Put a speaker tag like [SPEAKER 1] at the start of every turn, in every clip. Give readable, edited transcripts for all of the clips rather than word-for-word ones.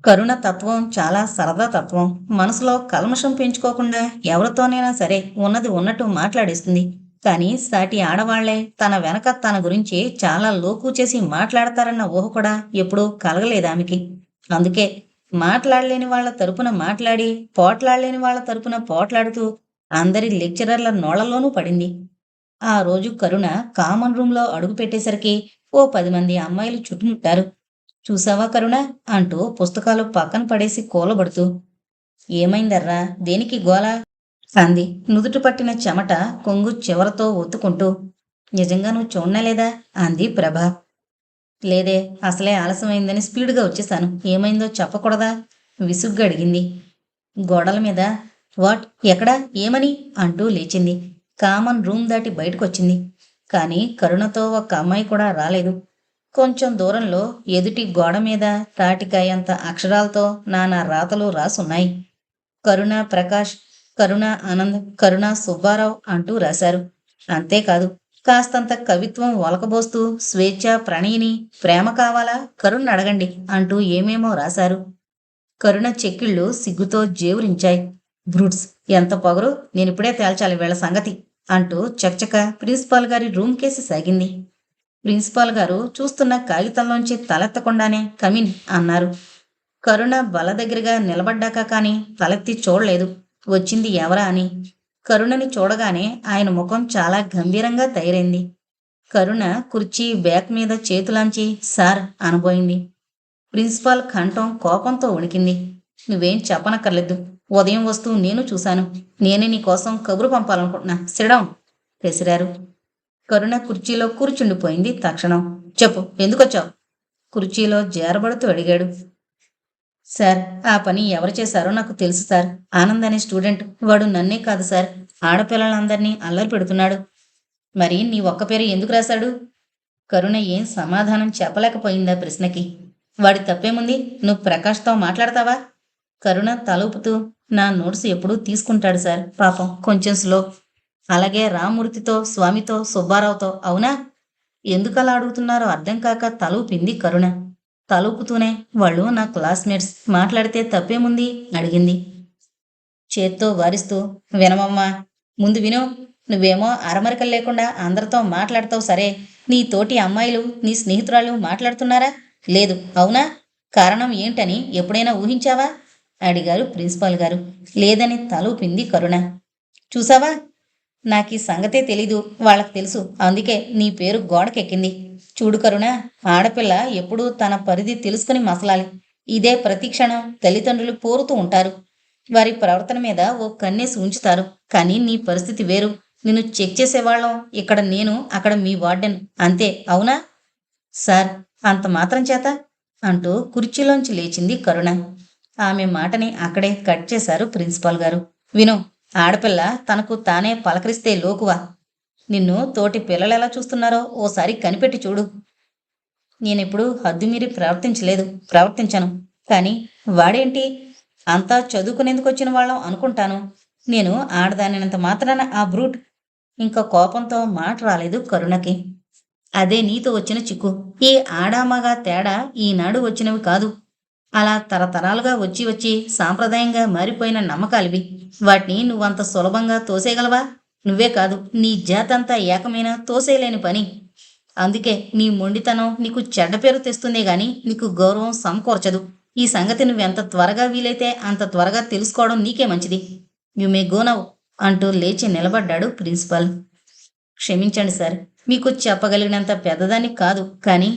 [SPEAKER 1] కరుణ తత్వం చాలా సరదా తత్వం. మనసులో కల్మషం పెంచుకోకుండా ఎవరితోనైనా సరే ఉన్నది ఉన్నట్టు మాట్లాడేస్తుంది. కానీ సాటి ఆడవాళ్లే తన వెనక తన గురించి చాలా లోకు చేసి మాట్లాడతారన్న ఊహ కూడా ఎప్పుడూ కలగలేదామెకి. అందుకే మాట్లాడలేని వాళ్ళ తరపున మాట్లాడి, పోట్లాడలేని వాళ్ళ తరపున పోట్లాడుతూ అందరి లెక్చరర్ల నోళ్లలోనూ పడింది. ఆ రోజు కరుణ కామన్ రూంలో అడుగు పెట్టేసరికి ఓ 10 మంది అమ్మాయిలు చుట్టుముట్టారు. చూసావా కరుణ అంటూ పుస్తకాలు పక్కన పడేసి కూలబడుతూ. ఏమైందర్రా, దేనికి గోల అంది నుదుట పట్టిన చెమట కొంగు చివరతో ఒత్తుకుంటూ. నిజంగా నువ్వు చూడనేలేదా అంది ప్రభ. లేదే, అసలే ఆలస్యమైందని స్పీడుగా వచ్చేసాను. ఏమైందో చెప్పకూడదా విసుగ్గా అడిగింది. గోడల మీద వాట్, ఎక్కడా, ఏమని అంటూ లేచింది. కామన్ రూమ్ దాటి బయటకొచ్చింది. కానీ కరుణతో ఒక్క అమ్మాయి కూడా రాలేదు. కొంచెం దూరంలో ఎదుటి గోడ మీద తాటికాయంత అక్షరాలతో నానా రాతలు రాసున్నాయి. కరుణ ప్రకాష్, కరుణ ఆనంద్, కరుణ సుబ్బారావు అంటూ రాశారు. అంతేకాదు, కాస్తంత కవిత్వం ఒలకబోస్తూ స్వేచ్ఛ ప్రణయిని, ప్రేమ కావాలా కరుణ్ అడగండి అంటూ ఏమేమో రాశారు. కరుణ చెక్కిళ్ళు సిగ్గుతో జేవురించాయి. బ్రూట్స్, ఎంత పొగరు, నేనిప్పుడే తేల్చాలి వీళ్ళ సంగతి అంటూ చకచక ప్రిన్సిపాల్ గారి రూమ్ కేసి సాగింది. ప్రిన్సిపాల్ గారు చూస్తున్న కాగితంలోంచి తలెత్తకుండానే కమిన్ అన్నారు. కరుణ బల దగ్గరగా నిలబడ్డాక కాని తలెత్తి చూడలేదు వచ్చింది ఎవరా అని. కరుణని చూడగానే ఆయన ముఖం చాలా గంభీరంగా తయారైంది. కరుణ కుర్చీ బ్యాక్ మీద చేతులాంచి సార్ అనబోయింది. ప్రిన్సిపాల్ కంఠం కోపంతో వణికింది. నువ్వేం చెప్పనక్కర్లేదు. ఉదయం వస్తూ నేను చూశాను. నేనే నీకోసం కబురు పంపాలనుకుంటున్నా. సిడౌన్ విసిరారు. కరుణ కుర్చీలో కూర్చుండిపోయింది తక్షణం. చెప్పు, ఎందుకొచ్చావు కుర్చీలో జారబడుతూ అడిగాడు. సార్, ఆ పని ఎవరు చేశారో నాకు తెలుసు సార్. ఆనంద్ అనే స్టూడెంట్, వాడు నన్నే కాదు సార్, ఆడపిల్లలందరినీ అల్లరి పెడుతున్నాడు. మరి నీ ఒక్క పేరు ఎందుకు రాశాడు? కరుణ ఏం సమాధానం చెప్పలేకపోయిందా ప్రశ్నకి. వాడి తప్పేముంది, నువ్వు ప్రకాష్తో మాట్లాడతావా? కరుణ తలూపుతూ, నా నోట్స్ ఎప్పుడూ తీసుకుంటాడు సార్, పాపం కొంచెం స్లో. అలాగే రామ్మూర్తితో, స్వామితో, సుబ్బారావుతో. అవునా? ఎందుకలా అడుగుతున్నారో అర్థం కాక తలూపింది కరుణ. తలూపుతూనే, వాళ్ళు నా క్లాస్మేట్స్, మాట్లాడితే తప్పేముంది అడిగింది చేత్తో వారిస్తూ. వినమమ్మా, ముందు విను. నువ్వేమో అరమరికలు లేకుండా అందరితో మాట్లాడతావు సరే, నీ తోటి అమ్మాయిలు, నీ స్నేహితురాళ్ళు మాట్లాడుతున్నారా? లేదు, అవునా? కారణం ఏంటని ఎప్పుడైనా ఊహించావా అడిగారు ప్రిన్సిపాల్ గారు. లేదని తలూపింది కరుణ. చూసావా, నాకీ సంగతే తెలీదు, వాళ్ళకి తెలుసు, అందుకే నీ పేరు గోడకెక్కింది. చూడు కరుణ, ఆడపిల్ల ఎప్పుడూ తన పరిధి తెలుసుకుని మసలాలి. ఇదే ప్రతిక్షణం తల్లిదండ్రులు పోరుతూ ఉంటారు. వారి ప్రవర్తన మీద ఓ కన్నేసి ఉంచుతారు. కానీ నీ పరిస్థితి వేరు. నిన్ను చెక్ చేసేవాళ్ళం ఇక్కడ నేను, అక్కడ మీ వార్డెన్, అంతే, అవునా? సార్, అంత మాత్రం చేత అంటూ కుర్చీలోంచి లేచింది కరుణ. ఆమె మాటని అక్కడే కట్ చేశారు ప్రిన్సిపాల్ గారు. విను, ఆడపిల్ల తనకు తానే పలకరిస్తే లోకువా? నిన్ను తోటి పిల్లలెలా చూస్తున్నారో ఓసారి కనిపెట్టి చూడు. నేనెప్పుడు హద్దుమీరి ప్రవర్తించను. కానీ వాడేంటి, అంతా చదువుకునేందుకు వచ్చిన వాళ్ళం అనుకుంటాను. నేను ఆడదానినంత మాత్రాన ఆ బ్రూట్. ఇంకా కోపంతో మాట రాలేదు కరుణకి. అదే నీతో వచ్చిన చిక్కు. ఈ ఆడామగా తేడా ఈనాడు వచ్చినవి కాదు. అలా తరతరాలుగా వచ్చి వచ్చి సాంప్రదాయంగా మారిపోయిన నమ్మకాలివి. వాటిని నువ్వంత సులభంగా తోసేయగలవా? నువ్వే కాదు, నీ జాతంతా ఏకమైన తోసేయలేని పని. అందుకే నీ మొండితనం నీకు చెడ్డ పేరు తెస్తుందే గాని నీకు గౌరవం సమకూర్చదు. ఈ సంగతి నువ్వెంత త్వరగా వీలైతే అంత త్వరగా తెలుసుకోవడం నీకే మంచిది. యు మే గో నౌ అంటూ లేచి నిలబడ్డాడు ప్రిన్సిపాల్. క్షమించండి సార్, మీకు చెప్పగలిగినంత పెద్దదాన్ని కాదు, కానీ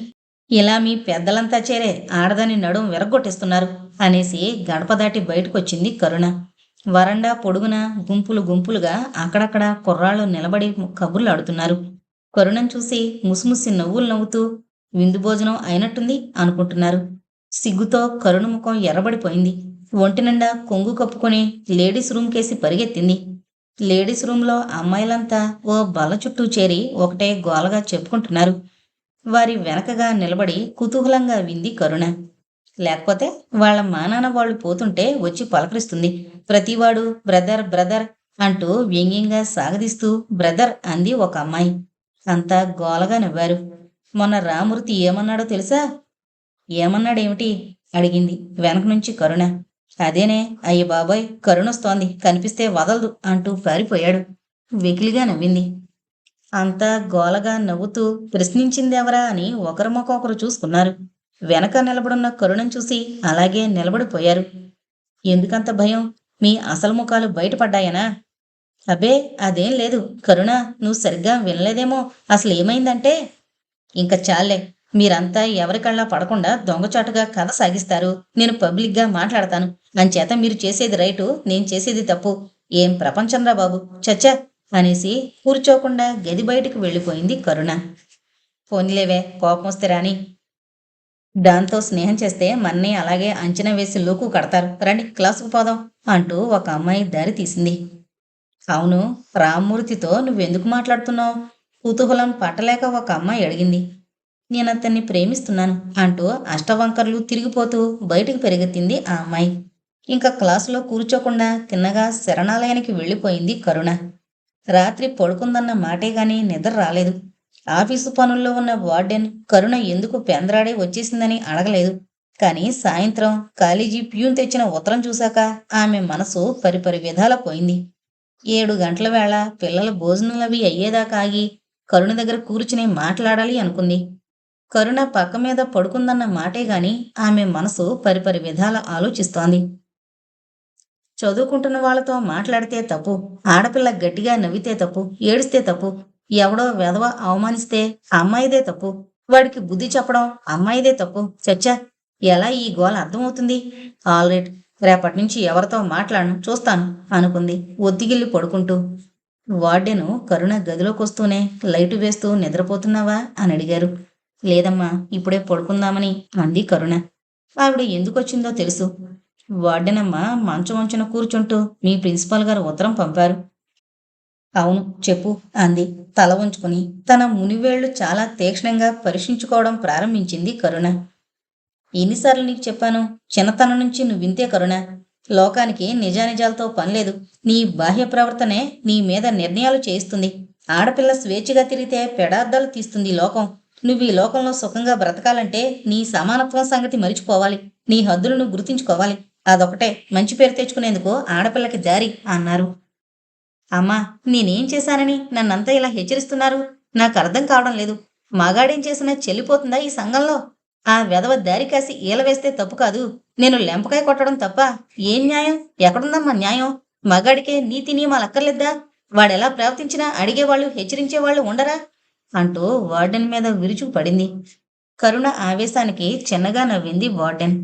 [SPEAKER 1] ఇలా మీ పెద్దలంతా చేరే ఆడదాని నడుం విరగ్గొట్టేస్తున్నారు అనేసి గడప దాటి బయటకొచ్చింది కరుణ. వరండా పొడుగున గుంపులు గుంపులుగా అక్కడక్కడ కుర్రాళ్ళు నిలబడి కబుర్లు ఆడుతున్నారు. కరుణను చూసి ముసిముసి నవ్వులు నవ్వుతూ విందు భోజనం అయినట్టుంది అనుకుంటున్నారు. సిగ్గుతో కరుణ ముఖం ఎర్రబడిపోయింది. ఒంటి నిండా కొంగు కప్పుకొని లేడీస్ రూమ్ కేసి పరిగెత్తింది. లేడీస్ రూంలో అమ్మాయిలంతా ఓ బల్ల చుట్టూ చేరి ఒకటే గోలగా చెప్పుకుంటున్నారు. వారి వెనకగా నిలబడి కుతూహలంగా వింది కరుణ. లేకపోతే వాళ్ళ మానాన వాళ్ళు పోతుంటే వచ్చి పలకరిస్తుంది. ప్రతివాడు బ్రదర్ బ్రదర్ అంటూ వ్యంగ్యంగా సాగదీస్తూ బ్రదర్ అంది ఒక అమ్మాయి. అంతా గోలగా నవ్వారు. మొన్న రామూర్తి ఏమన్నాడో తెలుసా? ఏమన్నాడేమిటి? అడిగింది వెనక నుంచి కరుణ. అదేనే, అయ్య బాబాయ్, కరుణొస్తోంది, కనిపిస్తే వదలదు అంటూ పారిపోయాడు. వెకిలిగా నవ్వింది. అంతా గోలగా నవ్వుతూ ప్రశ్నించిందెవరా అని ఒకరి ముఖం ఒకరు చూసుకున్నారు. వెనక నిలబడున్న కరుణను చూసి అలాగే నిలబడిపోయారు. ఎందుకంత భయం? మీ అసలు ముఖాలు బయటపడ్డాయనా? అబ్బే, అదేం లేదు కరుణ, నువ్వు సరిగ్గా వినలేదేమో. అసలు ఏమైందంటే, ఇంక చాలే, మీరంతా ఎవరికళ్ళా పడకుండా దొంగచాటుగా కథ సాగిస్తారు. నేను పబ్లిక్గా మాట్లాడతాను. అంచేత మీరు చేసేది రైటు, నేను చేసేది తప్పు. ఏం ప్రపంచంరా బాబు, చచ్చా అనేసి కూర్చోకుండా గది బయటకు వెళ్ళిపోయింది కరుణ. పోనీలేవే, కోపం వస్తే రాని. దాంతో స్నేహం చేస్తే మన్ని అలాగే అంచనా వేసి లోకు కడతారు. రండి క్లాసుకు పోదాం అంటూ ఒక అమ్మాయి దారి తీసింది. అవును, రామ్మూర్తితో నువ్వెందుకు మాట్లాడుతున్నావు? కుతూహలం పట్టలేక ఒక అమ్మాయి అడిగింది. నేనతన్ని ప్రేమిస్తున్నాను అంటూ అష్టవంకర్లు తిరిగిపోతూ బయటికి పెరిగెత్తింది ఆ అమ్మాయి. ఇంకా క్లాసులో కూర్చోకుండా తిన్నగా శరణాలయానికి వెళ్ళిపోయింది కరుణ. రాత్రి పడుకుందన్న మాటే గాని నిద్ర రాలేదు. ఆఫీసు పనుల్లో ఉన్న వార్డెన్ కరుణ ఎందుకు పెందరాడే వచ్చేసిందని అడగలేదు. కానీ సాయంత్రం కాలేజీ ప్యూన్ తెచ్చిన ఉత్తరం చూశాక ఆమె మనసు పరిపరి విధాల పోయింది. 7 గంటల వేళ పిల్లల భోజనాలవి అయ్యేదాకా ఆగి కరుణ దగ్గర కూర్చుని మాట్లాడాలి అనుకుంది. కరుణ పక్క మీద పడుకుందన్న మాటే గాని ఆమె మనసు పరిపరి విధాల ఆలోచిస్తోంది. చదువుకుంటున్న వాళ్ళతో మాట్లాడితే తప్పు, ఆడపిల్ల గట్టిగా నవ్వితే తప్పు, ఏడిస్తే తప్పు, ఎవడో వెధవ అవమానిస్తే అమ్మాయిదే తప్పు, వాడికి బుద్ధి చెప్పడం అమ్మాయిదే తప్పు. చచ్చా, ఎలా ఈ గోల అర్థమవుతుంది? ఆల్రైట్, రేపటి నుంచి ఎవరితో మాట్లాడను, చూస్తాను అనుకుంది ఒత్తిగిల్లి పడుకుంటూ. వార్డెను కరుణ గదిలోకొస్తూనే లైటు వేస్తూ నిద్రపోతున్నావా అని అడిగారు. లేదమ్మా, ఇప్పుడే పడుకుందామని అంది కరుణ. ఆవిడ ఎందుకొచ్చిందో తెలుసు. వార్డెనమ్మ మంచం వంచున కూర్చుంటూ మీ ప్రిన్సిపాల్ గారు ఉత్తరం పంపారు. అవును, చెప్పు అంది తల వంచుకుని. తన మునివేళ్లు చాలా తీక్షణంగా పరీక్షించుకోవడం ప్రారంభించింది కరుణ. ఎన్నిసార్లు నీకు చెప్పాను? చిన్నతనం నుంచి నువ్వింతే కరుణ. లోకానికి నిజానిజాలతో పనిలేదు. నీ బాహ్య ప్రవర్తనే నీ మీద నిర్ణయాలు చేయిస్తుంది. ఆడపిల్ల స్వేచ్ఛగా తిరిగితే పెడార్థాలు తీస్తుంది లోకం. నువ్వు ఈ లోకంలో సుఖంగా బ్రతకాలంటే నీ సమానత్వం సంగతి మరిచిపోవాలి. నీ హద్దులను గుర్తించుకోవాలి. అదొకటే మంచి పేరు తెచ్చుకునేందుకు ఆడపిల్లకి దారి అన్నారు. అమ్మా, నేనేం చేశానని నన్నంతా ఇలా హెచ్చరిస్తున్నారు? నాకు అర్థం కావడం లేదు. మగాడేం చేసినా చెల్లిపోతుందా ఈ సంఘంలో? ఆ వెధవ దారి కాసి ఈల వేస్తే తప్పు కాదు. నేను లెంపకాయ కొట్టడం తప్ప ఏం న్యాయం? ఎక్కడుందమ్మా న్యాయం? మగాడికే నీతి నియమాలు అక్కర్లేద్దా? వాడెలా ప్రవర్తించినా అడిగేవాళ్ళు, హెచ్చరించేవాళ్ళు ఉండరా అంటూ వార్డెన్ మీద విరుచుకు పడింది. కరుణ ఆవేశానికి చిన్నగా నవ్వింది వార్డెన్.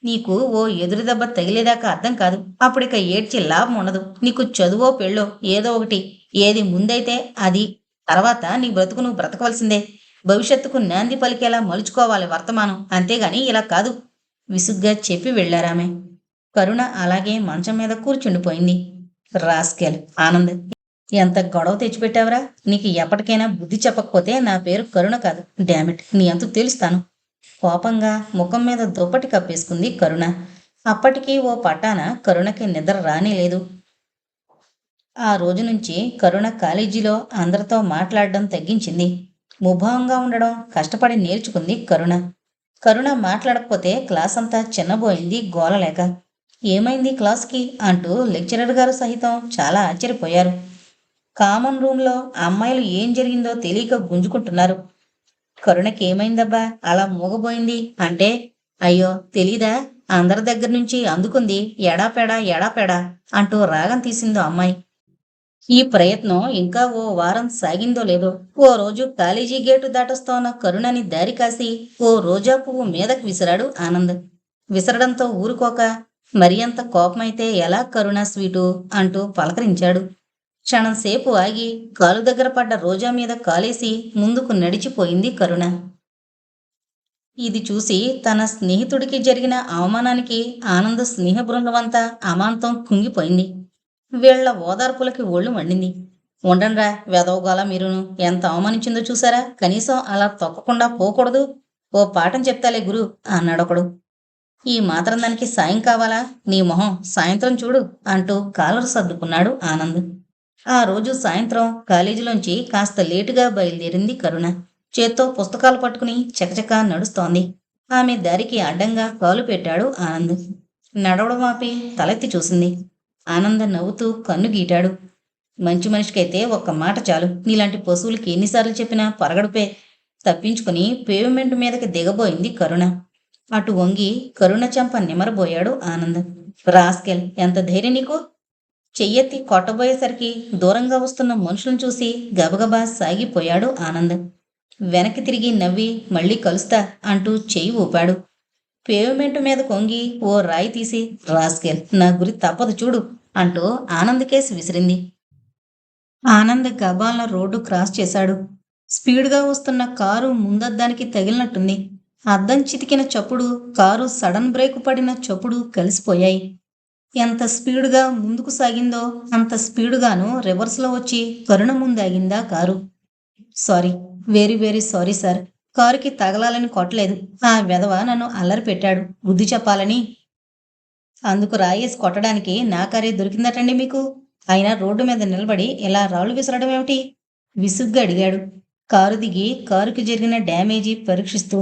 [SPEAKER 1] నీకు ఓ ఎదురు దెబ్బ తగిలేదాకా అర్థం కాదు. అప్పుడిక ఏడ్చి లాభం ఉండదు. నీకు చదువో పెళ్ళో ఏదో ఒకటి. ఏది ముందైతే అది. తర్వాత నీ బ్రతుకు నువ్వు బ్రతకవలసిందే. భవిష్యత్తుకు నాంది పలికేలా మలుచుకోవాలి వర్తమానం, అంతేగాని ఇలా కాదు విసుగ్గా చెప్పి వెళ్లారామె. కరుణ అలాగే మంచం మీద కూర్చుండిపోయింది. రాస్కెల్ ఆనంద్, ఎంత గొడవ తెచ్చిపెట్టావురా? నీకు ఎప్పటికైనా బుద్ధి చెప్పకపోతే నా పేరు కరుణ కాదు. డామిట్, నీ అంతు తెలుస్తాను. కోపంగా ముఖం మీద దుప్పటి కప్పేసుకుంది కరుణ. అప్పటికీ ఓ పట్టాన కరుణకి నిద్ర రానేలేదు. ఆ రోజు నుంచి కరుణ కాలేజీలో అందరితో మాట్లాడడం తగ్గించింది. ముభావంగా ఉండడం కష్టపడి నేర్చుకుంది కరుణ. కరుణ మాట్లాడకపోతే క్లాస్ అంతా చిన్నబోయింది గోలలేక. ఏమైంది క్లాస్కి అంటూ లెక్చరర్ గారు సహితం చాలా ఆశ్చర్యపోయారు. కామన్ రూమ్లో అమ్మాయిలు ఏం జరిగిందో తెలియక గుంజుకుంటున్నారు. కరుణకి ఏమైందబ్బా అలా మూగబోయింది అంటే, అయ్యో తెలీదా, అందరి దగ్గర నుంచి అందుకుంది ఎడాపెడా ఎడాపెడా అంటూ రాగం తీసిందో అమ్మాయి. ఈ ప్రయత్నం ఇంకా ఓ వారం సాగిందో లేదో, ఓ రోజు కాలేజీ గేటు దాటొస్తోన్న కరుణని దారి కాసి ఓ రోజా పువ్వు మీదకు విసిరాడు ఆనంద్. విసరడంతో ఊరుకోక, మరి అంత కోపమైతే ఎలా కరుణ స్వీటు అంటూ పలకరించాడు. క్షణంసేపు ఆగి కాలు దగ్గర పడ్డ రోజా మీద కాలేసి ముందుకు నడిచిపోయింది కరుణ. ఇది చూసి తన స్నేహితుడికి జరిగిన అవమానానికి ఆనంద స్నేహ బృందమంతా అమాంతం కుంగిపోయింది. వీళ్ల ఓదార్పులకి ఒళ్ళు మండింది. ఉండండ్రా వెదవగోల, మీరును ఎంత అవమానించిందో చూసారా? కనీసం అలా తొక్కకుండా పోకూడదు. ఓ పాఠం చెప్తాలే గురు అన్నాడొకడు. ఈ మాత్రం దానికి సాయం కావాలా? నీ మొహం సాయంత్రం చూడు అంటూ కాలరు సర్దుకున్నాడు ఆనంద్. ఆ రోజు సాయంత్రం కాలేజీలోంచి కాస్త లేటుగా బయలుదేరింది కరుణ. చేత్తో పుస్తకాలు పట్టుకుని చకచకా నడుస్తోంది. ఆమె దారికి అడ్డంగా కాలు పెట్టాడు ఆనంద్. నడవడం ఆపి తలెత్తి చూసింది. ఆనంద నవ్వుతూ కన్ను గీటాడు. మంచి మనిషికైతే ఒక్క మాట చాలు. నీలాంటి పశువులకి ఎన్నిసార్లు చెప్పినా పరగడుపే. తప్పించుకుని పేవ్మెంట్ మీదకి దిగబోయింది కరుణ. అటు వంగి కరుణ చెంప నిమరబోయాడు ఆనంద్. రాస్కెల్, ఎంత ధైర్యం నీకు? చెయ్యెత్తి కొట్టబోయేసరికి దూరంగా వస్తున్న మనుషులను చూసి గబగబా సాగిపోయాడు ఆనంద్. వెనక్కి తిరిగి నవ్వి మళ్ళీ కలుస్తా అంటూ చెయ్యి ఊపాడు. పేవ్మెంట్ మీద కొంగి ఓ రాయి తీసి, రాస్కెల్, నా గురి తప్పదు చూడు అంటూ ఆనంద్ కేసి విసిరింది. ఆనంద్ గబాల రోడ్డు క్రాస్ చేశాడు. స్పీడ్గా వస్తున్న కారు ముందద్దానికి తగిలినట్టుంది. అద్దం చితికిన చప్పుడు, కారు సడన్ బ్రేకు పడిన చప్పుడు కలిసిపోయాయి. ఎంత స్పీడుగా ముందుకు సాగిందో అంత స్పీడుగాను రివర్స్లో వచ్చి కరుణ ముందాగిందా car. Sorry, very very sorry sir. కారుకి తగలాలని కొట్టలేదు. ఆ వెధవ నన్ను అల్లరి పెట్టాడు, బుద్ధి చెప్పాలని. అందుకు రాయేసి కొట్టడానికి నా కారే దొరికిందటండి మీకు? అయినా రోడ్డు మీద నిలబడి ఇలా రాళ్ళు విసరడం ఏమిటి? విసుగ్గా అడిగాడు. కారు దిగి కారుకి జరిగిన డ్యామేజీ పరీక్షిస్తూ.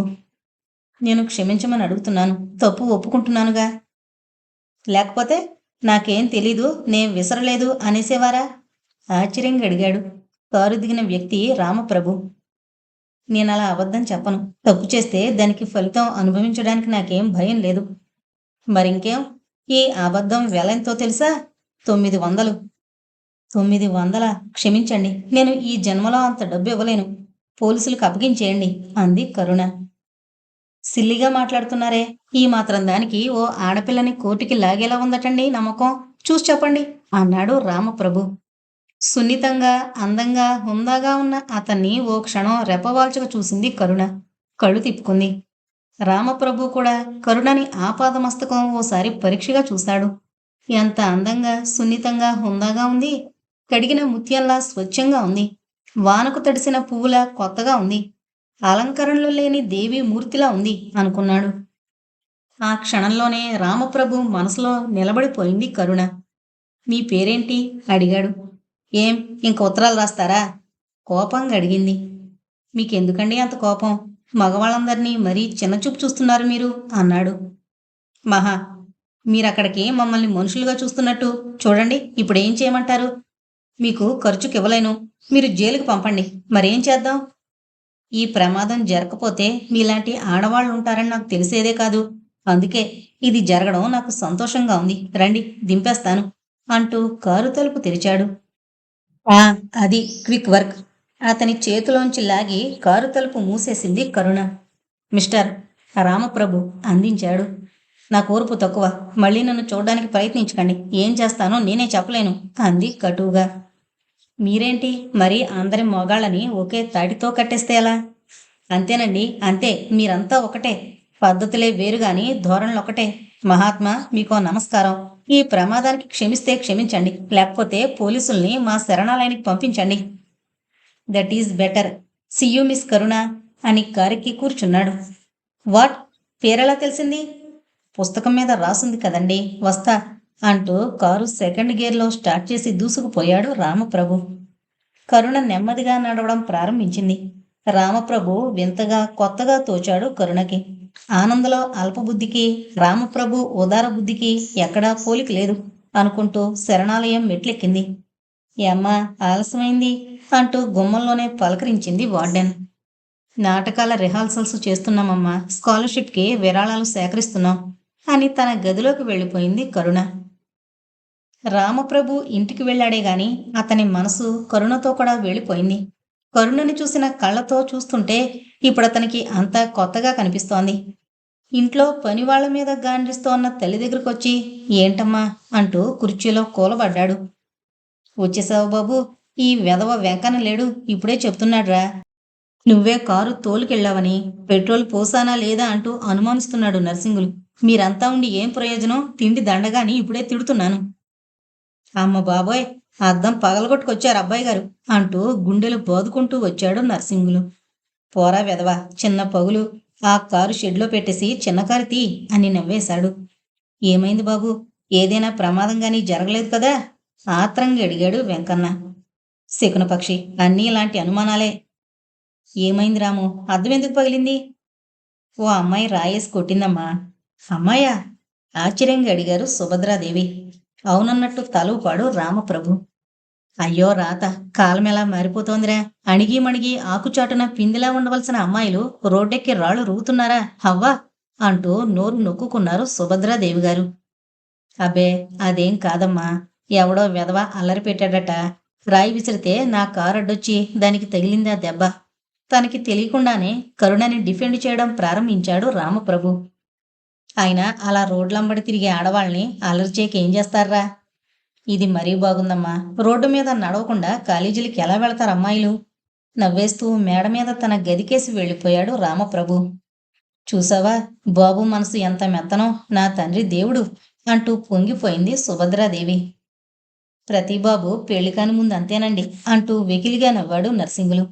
[SPEAKER 1] నేను క్షమించమని అడుగుతున్నాను. తప్పు ఒప్పుకుంటున్నానుగా. లేకపోతే నాకేం తెలీదు, నేను విసరలేదు అనేసేవారా? ఆశ్చర్యంగా అడిగాడు. కారు దిగిన వ్యక్తి రామప్రభు. నేనలా అబద్ధం చెప్పను. తప్పు చేస్తే దానికి ఫలితం అనుభవించడానికి నాకేం భయం లేదు. మరింకేం? ఈ అబద్ధం వెలెంతో తెలుసా? 900. 900? క్షమించండి, నేను ఈ జన్మలో అంత డబ్బు ఇవ్వలేను. పోలీసులకు అప్పగించేయండి అంది కరుణ. సిల్లిగా మాట్లాడుతున్నారే. ఈ మాత్రం దానికి ఓ ఆడపిల్లని కోర్టుకి లాగేలా ఉందటండి నమ్మకం. చూసి చెప్పండి అన్నాడు రామప్రభు. సున్నితంగా, అందంగా, హుందాగా ఉన్న అతన్ని ఓ క్షణం రెప్పవాల్చక చూసింది కరుణ. కళ్ళు తిప్పుకుంది. రామప్రభు కూడా కరుణని ఆపాదమస్తకం ఓసారి పరీక్షగా చూశాడు. ఎంత అందంగా, సున్నితంగా, హుందాగా ఉంది. కడిగిన ముత్యంలా స్వచ్ఛంగా ఉంది. వానకు తడిసిన పువ్వులా కొత్తగా ఉంది. అలంకరణలు లేని దేవి మూర్తిలా ఉంది అనుకున్నాడు. ఆ క్షణంలోనే రామప్రభు మనసులో నిలబడిపోయింది కరుణ. మీ పేరేంటి అడిగాడు. ఏం, ఇంక ఉత్తరాలు రాస్తారా? కోపంగా అడిగింది. మీకెందుకండి అంత కోపం? మగవాళ్ళందరినీ మరీ చిన్నచూపు చూస్తున్నారు మీరు అన్నాడు. మహా, మీరక్కడికి మమ్మల్ని మనుషులుగా చూస్తున్నట్టు. చూడండి, ఇప్పుడేం చేయమంటారు? మీకు ఖర్చుకి ఇవ్వలేను. మీరు జైలుకి పంపండి. మరేం చేద్దాం? ఈ ప్రమాదం జరగకపోతే మీలాంటి ఆడవాళ్ళు ఉంటారని నాకు తెలిసేదే కాదు. అందుకే ఇది జరగడం నాకు సంతోషంగా ఉంది. రండి, దింపేస్తాను అంటూ కారు తలుపు తెరిచాడు. అది క్విక్ వర్క్. అతని చేతిలోంచి లాగి కారు తలుపు మూసేసింది కరుణ. మిస్టర్ రామప్రభు అందించాడు. నా కోర్పు తక్కువ. మళ్ళీ నన్ను చూడడానికి ప్రయత్నించకండి. ఏం చేస్తానో నేనే చెప్పలేను అంది కటువుగా. మీరేంటి మరి అందరి మొగాళ్ళని ఒకే తాటితో కట్టేస్తే ఎలా? అంతేనండి, అంతే. మీరంతా ఒకటే. పద్ధతులే వేరుగాని ధోరణులు ఒకటే. మహాత్మా, మీకో నమస్కారం. ఈ ప్రమాదానికి క్షమిస్తే క్షమించండి, లేకపోతే పోలీసుల్ని మా శరణాలయానికి పంపించండి. That is better. See you miss Karuna అని కారెక్కి కూర్చున్నాడు. వాట్? పేరెలా తెలిసింది? పుస్తకం మీద రాసుంది కదండి. వస్తా అంటూ కారు సెకండ్ గేర్లో స్టార్ట్ చేసి దూసుకుపోయాడు రామప్రభు. కరుణ నెమ్మదిగా నడవడం ప్రారంభించింది. రామప్రభు వింతగా, కొత్తగా తోచాడు కరుణకి. ఆనందలో అల్పబుద్ధికి, రామప్రభు ఉదార బుద్ధికి ఎక్కడా పోలిక లేదు అనుకుంటూ శరణాలయం మెట్లెక్కింది. ఏమ్మా, ఆలస్యమైంది అంటూ గుమ్మంలోనే పలకరించింది వార్డెన్. నాటకాల రిహార్సల్స్ చేస్తున్నామమ్మా, స్కాలర్షిప్కి విరాళాలు సేకరిస్తున్నాం అని తన గదిలోకి వెళ్ళిపోయింది కరుణ. రామప్రభు ఇంటికి వెళ్ళాడే గాని అతని మనసు కరుణతో కూడా వెళ్ళిపోయింది. కరుణని చూసిన కళ్ళతో చూస్తుంటే ఇప్పుడు అతనికి అంతా కొత్తగా కనిపిస్తోంది. ఇంట్లో పనివాళ్ల మీద గాండ్రిస్తోన్న తల్లి దగ్గరకొచ్చి ఏంటమ్మా అంటూ కుర్చీలో కూలబడ్డాడు. వచ్చేసావు బాబు, ఈ వెధవ వెంకన్న లేడు, ఇప్పుడే చెప్తున్నాడ్రా. నువ్వే కారు తోలుకెళ్ళావని, పెట్రోల్ పోసానా లేదా అంటూ అనుమానిస్తున్నాడు నర్సింగులు. మీరంతా ఉండి ఏం ప్రయోజనం? తిండి దండగాని ఇప్పుడే తిడుతున్నాను. అమ్మ బాబోయ్, అద్దం పగలగొట్టుకొచ్చారు అబ్బాయి గారు అంటూ గుండెలు బాదుకుంటూ వచ్చాడు నర్సింగులు. పోరా వెధవా, చిన్న పగులు. ఆ కారు షెడ్లో పెట్టేసి చిన్న కారు తీ అని నవ్వేశాడు. ఏమైంది బాబు? ఏదైనా ప్రమాదం గానీ జరగలేదు కదా ఆత్రంగా అడిగాడు వెంకన్న. శకునపక్షి, అన్నీ ఇలాంటి అనుమానాలే. ఏమైంది రాము? అద్దం ఎందుకు పగిలింది? ఓ అమ్మాయి రాయేసి కొట్టిందమ్మా. అమ్మాయా? ఆశ్చర్యంగా అడిగారు సుభద్రాదేవి. అవునన్నట్టు తలూపాడు రామప్రభు. అయ్యో రాత! కాలమెలా మారిపోతోందిరా! అణిగి మణిగి ఆకుచాటున పిందిలా ఉండవలసిన అమ్మాయిలు రోడ్డెక్కి రాళ్ళు రువ్వుతున్నారా హవ్వ! అంటూ నోరు నొక్కుకున్నారు సుభద్రాదేవి గారు. అబ్బే! అదేం కాదమ్మా. ఎవడో వెధవ అల్లరి పెట్టాడట. రాయి విసిరితే నా కారడ్డొచ్చి దానికి తగిలిందా దెబ్బ. తనకి తెలియకుండానే కరుణని డిఫెండ్ చేయడం ప్రారంభించాడు రామప్రభు. ఆయన అలా రోడ్లంబడి తిరిగే ఆడవాళ్ళని అల్లరి చేయక ఏం చేస్తారా? ఇది మరీ బాగుందమ్మా. రోడ్డు మీద నడవకుండా కాలేజీలకి ఎలా వెళతారు అమ్మాయిలు? నవ్వేస్తూ మేడ మీద తన గదికేసి వెళ్ళిపోయాడు రామప్రభు. చూసావా బాబు మనసు ఎంత మెత్తనో, నా తండ్రి దేవుడు అంటూ పొంగిపోయింది సుభద్రాదేవి. ప్రతిబాబు పెళ్లికాని ముందు అంతేనండి అంటూ వెకిలిగా నవ్వాడు నర్సింగులు.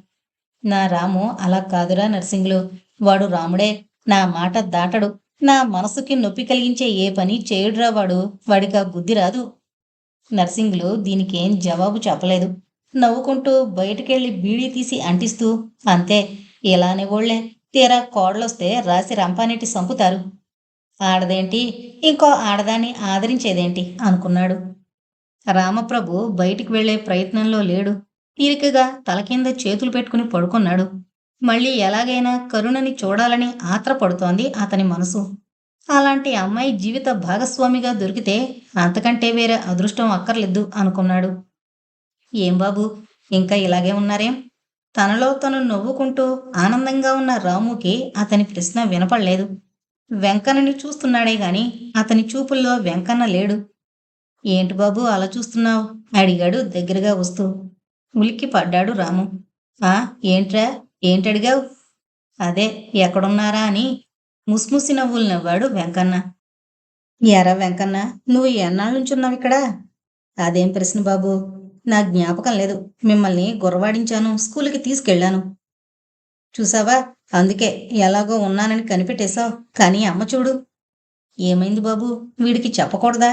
[SPEAKER 1] నా రాము అలా కాదురా నర్సింగులు. వాడు రాముడే. నా మాట దాటడు. నా మనసుకి నొప్పి కలిగించే ఏ పని చేయుడురా వాడు. వాడికా బుద్ధి రాదు. నర్సింగులు దీనికేం జవాబు చెప్పలేదు. నవ్వుకుంటూ బయటికెళ్ళి బీడీ తీసి అంటిస్తూ, అంతే ఇలానే ఓళ్లే. తీరా కోడలొస్తే రాసి రంపానెట్టి సంపుతారు. ఆడదేంటి, ఇంకో ఆడదాన్ని ఆదరించేదేంటి అనుకున్నాడు. రామప్రభు బయటికి వెళ్లే ప్రయత్నంలో లేడు. తీరికగా తల కింద చేతులు పెట్టుకుని పడుకున్నాడు. మళ్ళీ ఎలాగైనా కరుణని చూడాలని ఆత్రపడుతోంది అతని మనసు. అలాంటి అమ్మాయి జీవిత భాగస్వామిగా దొరికితే అంతకంటే వేరే అదృష్టం అక్కర్లేదు అనుకున్నాడు. ఏం బాబు, ఇంకా ఇలాగే ఉన్నారేం? తనలో తను నవ్వుకుంటూ ఆనందంగా ఉన్న రాముకి అతని ప్రశ్న వినపడలేదు. వెంకన్నని చూస్తున్నాడే గాని అతని చూపుల్లో వెంకన్న లేడు. ఏంటి బాబు అలా చూస్తున్నావు? అడిగాడు దగ్గరగా వస్తూ. ఉలిక్కి పడ్డాడు రాము. ఆ ఏంట్రా? ఏంటడిగావు? అదే ఎక్కడున్నారా అని ముసిముసి నవ్వులు నవ్వాడు వెంకన్న. ఎరా వెంకన్న, నువ్వు ఎన్నాళ్ళ నుంచున్నావిక్కడ? అదేం ప్రశ్న బాబు, నా జ్ఞాపకం లేదు. మిమ్మల్ని గుర్రవాడించాను, స్కూలుకి తీసుకెళ్ళాను. చూసావా, అందుకే ఎలాగో ఉన్నానని కనిపెట్టేశావు. కానీ అమ్మ చూడు. ఏమైంది బాబు, వీడికి చెప్పకూడదా?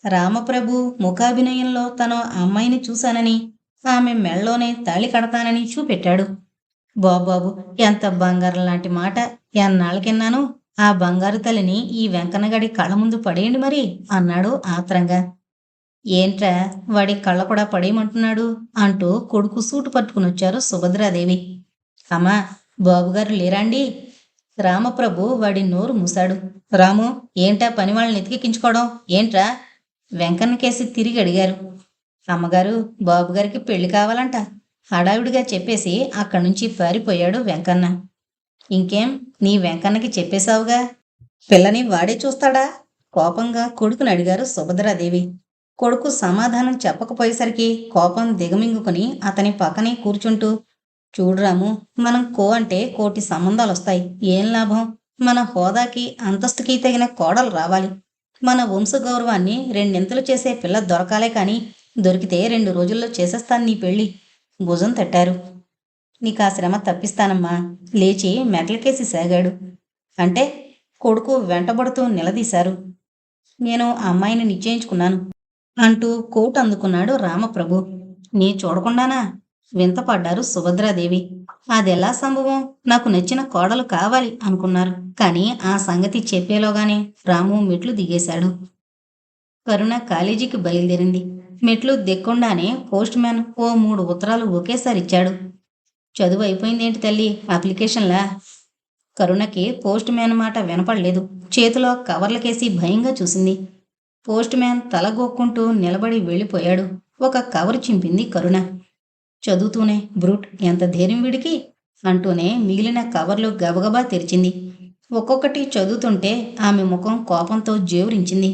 [SPEAKER 1] రామప్రభు ముఖాభినయంలో తను అమ్మాయిని చూశానని, ఆమె మెళ్ళలోనే తాళి కడతానని చూపెట్టాడు. బాబాబు, ఎంత బంగారం లాంటి మాట! ఎన్నాళ్ళకిన్నాను. ఆ బంగారు తల్లిని ఈ వెంకన్నగడి కళ్ళ ముందు పడేయండి మరి అన్నాడు ఆత్రంగా. ఏంట్రా, వాడి కళ్ళ కూడా పడేయమంటున్నాడు అంటూ కొడుకు సూటు పట్టుకునొచ్చారు సుభద్రాదేవి. అమ్మా, బాబుగారు లేరాండి? రామప్రభు వాడి నోరు మూశాడు. రాము, ఏంటా పని వాళ్ళని ఎతికెక్కించుకోవడం ఏంట్రా? వెంకన్నకేసి తిరిగి అడిగారు. అమ్మగారు, బాబుగారికి పెళ్లి కావాలంట హడావిడిగా చెప్పేసి అక్కడి నుంచి పారిపోయాడు వెంకన్న. ఇంకేం, నీ వెంకన్నకి చెప్పేశావుగా, పిల్లని వాడే చూస్తాడా? కోపంగా కొడుకుని అడిగారు సుభద్రాదేవి. కొడుకు సమాధానం చెప్పకపోయేసరికి కోపం దిగమింగుకుని అతని పక్కనే కూర్చుంటూ, చూడురాము, మనం కో అంటే కోటి సంబంధాలొస్తాయి. ఏం లాభం? మన హోదాకి అంతస్తుకి తగిన కోడలు రావాలి. మన వంశగౌరవాన్ని రెండింతలు చేసే పిల్ల దొరకాలే కాని, దొరికితే 2 రోజుల్లో చేసేస్తాను నీ పెళ్ళి. భుజం తట్టారు. నీకా శ్రమ తప్పిస్తానమ్మా. లేచి మెట్లకేసి సాగాడు. అంటే? కొడుకు వెంటబడుతూ నిలదీశారు. నేను అమ్మాయిని నిశ్చయించుకున్నాను అంటూ కోట్ అందుకున్నాడు రామప్రభు. నీ చూడకుండానా? వింతపడ్డారు సుభద్రాదేవి. అదెలా సంభవం? నాకు నచ్చిన కోడలు కావాలి అనుకున్నారు. కానీ ఆ సంగతి చెప్పేలోగానే రాము మెట్లు దిగేశాడు. కరుణ కాలేజీకి బయలుదేరింది. మెట్లు దిక్కుండానే పోస్ట్ మ్యాన్ ఓ 3 ఉత్తరాలు ఒకేసారి ఇచ్చాడు. చదువు అయిపోయిందేంటి తల్లి, అప్లికేషన్లా? కరుణకి పోస్ట్ మ్యాన్ మాట వినపడలేదు. చేతిలో కవర్లకేసి భయంగా చూసింది. పోస్ట్ మ్యాన్ తలగొక్కుంటూ నిలబడి వెళ్ళిపోయాడు. ఒక కవర్ చింపింది కరుణ. చదువుతూనే, బ్రూట్, ఎంత ధైర్యం వీడికి అంటూనే మిగిలిన కవర్లు గబగబా తెరిచింది. ఒక్కొక్కటి చదువుతుంటే ఆమె ముఖం కోపంతో జేవురించింది.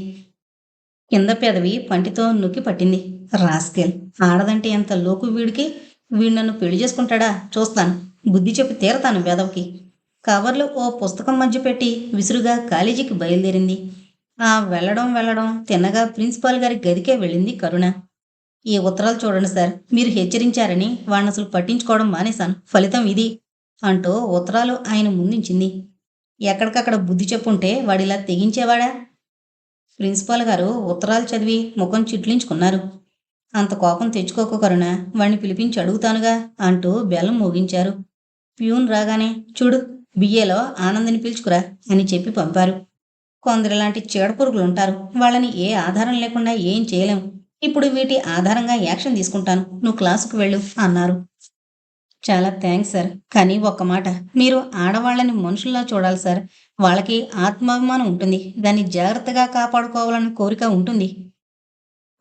[SPEAKER 1] కింద పెదవి పంటితో నొక్కి పట్టింది. రాస్కెల్, ఆడదంటే ఎంత లోకు వీడికి! వీడు నన్ను పెళ్లి చేసుకుంటాడా? చూస్తాను, బుద్ధి చెప్పి తీరతాను వెదవకి. కవర్లు ఓ పుస్తకం మధ్య పెట్టి విసురుగా కాలేజీకి బయలుదేరింది. ఆ వెళ్ళడం తిన్నగా ప్రిన్సిపాల్ గారి గదికే వెళ్ళింది కరుణ. ఈ ఉత్తరాలు చూడండి సార్, మీరు హెచ్చరించారని వాడిని అసలు పట్టించుకోవడం మానేశాను. ఫలితం ఇది అంటూ ఉత్తరాలు ఆయన ముందుంచింది. ఎక్కడికక్కడ బుద్ధి చెప్పుంటే వాడిలా తెగించేవాడా? ప్రిన్సిపాల్ గారు ఉత్తరాలు చదివి ముఖం చిట్లించుకున్నారు. అంత కోపం తెచ్చుకోకు కరుణ, వాణ్ణి పిలిపించి అడుగుతానుగా అంటూ బెల్లం మోగించారు. ప్యూన్ రాగానే, చూడు, బిఏలో ఆనందిని పిలుచుకురా అని చెప్పి పంపారు. కొందరిలాంటి చీడపురుగులుంటారు. వాళ్ళని ఏ ఆధారం లేకుండా ఏం చేయలేం. ఇప్పుడు వీటి ఆధారంగా యాక్షన్ తీసుకుంటాను. నువ్వు క్లాసుకు వెళ్ళు అన్నారు. చాలా థ్యాంక్స్ సార్. కానీ ఒక్క మాట. మీరు ఆడవాళ్ళని మనుషుల్లా చూడాలి సార్. వాళ్ళకి ఆత్మాభిమానం ఉంటుంది. దాన్ని జాగ్రత్తగా కాపాడుకోవాలన్న కోరిక ఉంటుంది.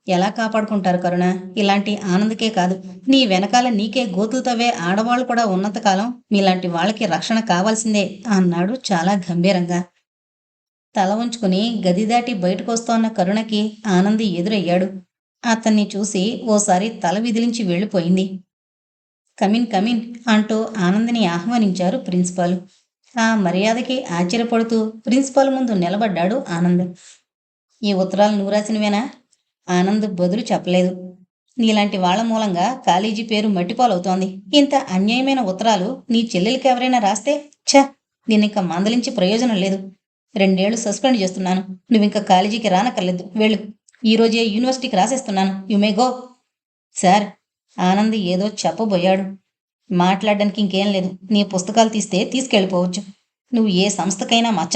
[SPEAKER 1] ఎలా కాపాడుకుంటారు కరుణ? ఇలాంటి ఆనంద్‌కే కాదు, నీ వెనకాల నీకే గోతులు తవ్వే ఆడవాళ్ళు కూడా ఉన్నంత కాలం మీలాంటి వాళ్ళకి రక్షణ కావాల్సిందే అన్నాడు చాలా గంభీరంగా. తల వంచుకుని గది దాటి బయటకొస్తోన్న కరుణకి ఆనంద్ ఎదురయ్యాడు. అతన్ని చూసి ఓసారి తల విదిలించి వెళ్ళిపోయింది. కమిన్ కమిన్ అంటూ ఆనంద్‌ని ఆహ్వానించారు ప్రిన్సిపాల్. ఆ మర్యాదకి ఆశ్చర్యపడుతూ ప్రిన్సిపాల్ ముందు నిలబడ్డాడు ఆనంద్. ఈ ఉత్తరాలు నువ్వు రాసినవేనా? ఆనంద్ బదులు చెప్పలేదు. నీలాంటి వాళ్ళ మూలంగా కాలేజీ పేరు మట్టిపాలవుతోంది. ఇంత అన్యాయమైన ఉత్తరాలు నీ చెల్లెలికి ఎవరైనా రాస్తే ఛ! నిన్నింక మందలించి ప్రయోజనం లేదు. 2 ఏళ్లు సస్పెండ్ చేస్తున్నాను. నువ్వింక కాలేజీకి రానక్కర్లేదు. వెళ్ళు. ఈరోజే యూనివర్సిటీకి రాసేస్తున్నాను. You may go. Sir Anand ఏదో చెప్పబోయాడు. మాట్లాడడానికి ఇంకేం లేదు. నీ పుస్తకాలు తీస్తే తీసుకెళ్ళిపోవచ్చు. నువ్వు ఏ సంస్థకైనా మచ్చ.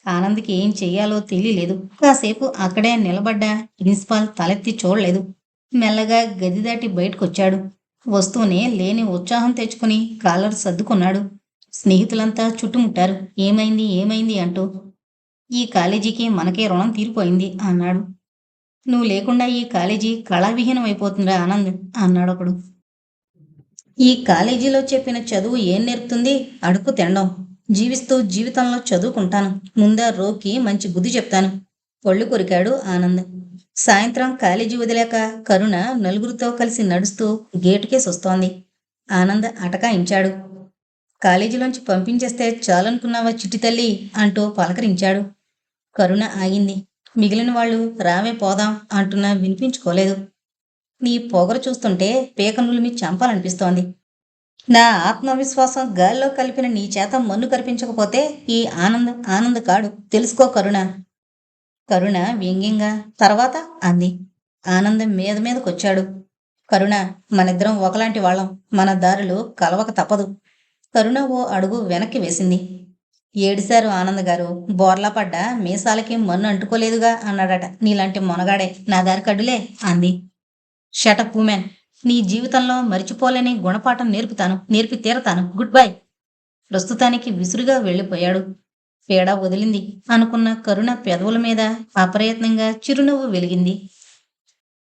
[SPEAKER 1] ఆనంద్‌కి ఏం చెయ్యాలో తెలియలేదు. కాసేపు అక్కడే నిలబడ్డ ప్రిన్సిపాల్ తలెత్తి చూడలేదు. మెల్లగా గది దాటి బయటకొచ్చాడు. వస్తూనే లేని ఉత్సాహం తెచ్చుకుని కాలర్ సర్దుకున్నాడు. స్నేహితులంతా చుట్టుముట్టారు. ఏమైంది ఏమైంది అంటూ. ఈ కాలేజీకి మనకే రుణం తీరిపోయింది అన్నాడు. నువ్వు లేకుండా ఈ కాలేజీ కళావిహీనం అయిపోతుందిరా ఆనంద్ అన్నాడొకడు. ఈ కాలేజీలో చెప్పిన చదువు ఏం నేర్పుతుంది? అడుక్కు తినడం. జీవిస్తూ జీవితంలో చదువుకుంటాను. ముందా రోకి మంచి బుద్ధి చెప్తాను. ఒళ్ళు కొరికాడు ఆనంద్. సాయంత్రం కాలేజీ వదిలాక కరుణ నలుగురితో కలిసి నడుస్తూ గేటుకేసొస్తోంది. ఆనంద్ అటకాయించాడు. కాలేజీలోంచి పంపించేస్తే చాలనుకున్నావా చిట్టి తల్లి అంటూ పలకరించాడు. కరుణ ఆగింది. మిగిలిన వాళ్ళు రావే పోదాం అంటున్నా వినిపించుకోలేదు. నీ పొగరు చూస్తుంటే పీక నులిమి చంపాలనిపిస్తోంది. నా ఆత్మవిశ్వాసం గాల్లో కలిపిన నీ చేత మన్ను కరిపించకపోతే ఈ ఆనంద్ కాడు. తెలుసుకో కరుణ. కరుణ వ్యంగ్యంగా తర్వాత అంది. ఆనందం మీదకొచ్చాడు. కరుణ, మనిద్దరం ఒకలాంటి వాళ్ళం. మన దారులు కలవక తప్పదు. కరుణ ఓ అడుగు వెనక్కి వేసింది. ఏడిశారు ఆనంద్ గారు. బోర్లా పడ్డ మీసాలకి మన్ను అంటుకోలేదుగా అన్నాడట. నీలాంటి మొనగాడే నా దారి కడ్డులే అంది. Shut up women. నీ జీవితంలో మరిచిపోలేని గుణపాఠం నేర్పి తీరతాను. Good bye. ప్రస్తుతానికి విసురుగా వెళ్ళిపోయాడు. పీడ వదిలింది అనుకున్న కరుణ పెదవుల మీద అప్రయత్నంగా చిరునవ్వు వెలిగింది.